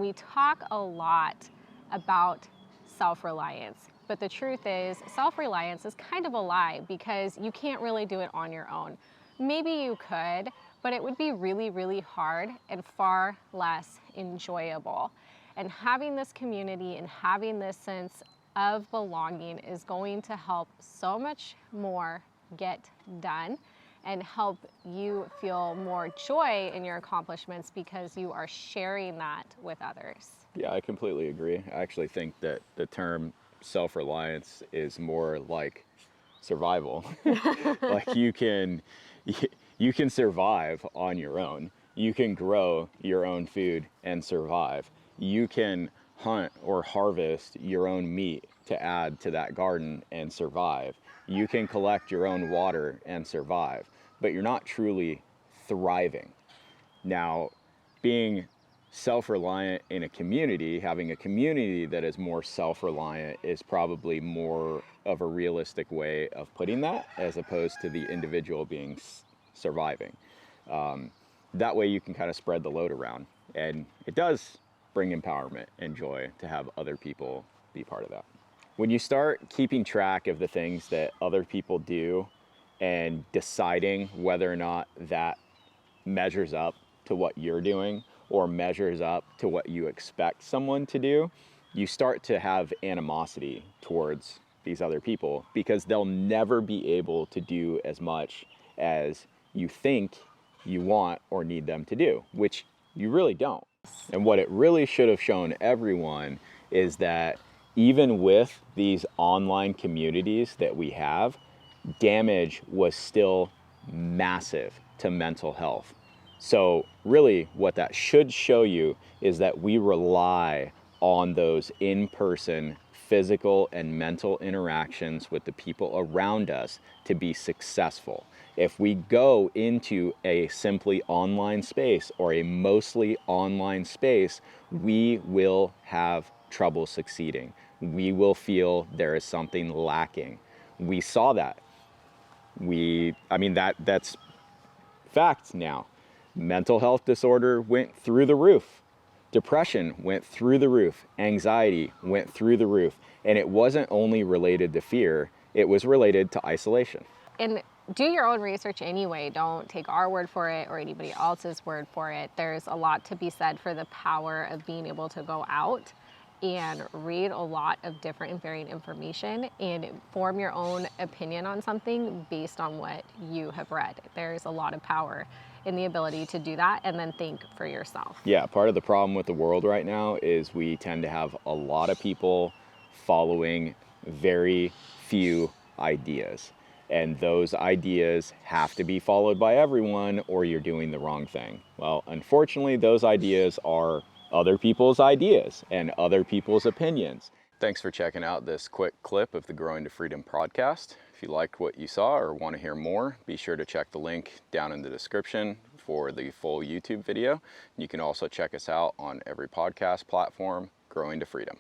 we talk a lot about self-reliance, but the truth is self-reliance is kind of a lie because you can't really do it on your own. Maybe you could, but it would be really, really hard and far less enjoyable. And having this community and having this sense of belonging is going to help so much more get done and help you feel more joy in your accomplishments because you are sharing that with others. Yeah, I completely agree. I actually think that the term self-reliance is more like survival. Like you can survive on your own. You can grow your own food and survive. You can hunt or harvest your own meat to add to that garden and survive. You can collect your own water and survive, but you're not truly thriving. Now, being self-reliant in a community, having a community that is more self-reliant is probably more of a realistic way of putting that as opposed to the individual being surviving. That way you can kind of spread the load around, and it does bring empowerment and joy to have other people be part of that. When you start keeping track of the things that other people do and deciding whether or not that measures up to what you're doing or measures up to what you expect someone to do, you start to have animosity towards these other people because they'll never be able to do as much as you think you want or need them to do, which you really don't. And what it really should have shown everyone is that even with these online communities that we have, damage was still massive to mental health. So really what that should show you is that we rely on those in-person physical and mental interactions with the people around us to be successful. If we go into a simply online space or a mostly online space, we will have trouble succeeding. We will feel there is something lacking. We saw that. That's fact now. Mental health disorder went through the roof. Depression went through the roof. Anxiety went through the roof. And it wasn't only related to fear, it was related to isolation. And do your own research anyway. Don't take our word for it or anybody else's word for it. There's a lot to be said for the power of being able to go out and read a lot of different and varying information and form your own opinion on something based on what you have read. There's a lot of power in the ability to do that and then think for yourself. Yeah, part of the problem with the world right now is we tend to have a lot of people following very few ideas. And those ideas have to be followed by everyone or you're doing the wrong thing. Well, unfortunately, those ideas are other people's ideas and other people's opinions. Thanks for checking out this quick clip of the Growing to Freedom podcast. If you liked what you saw or want to hear more, be sure to check the link down in the description for the full YouTube video. You can also check us out on every podcast platform, Growing to Freedom.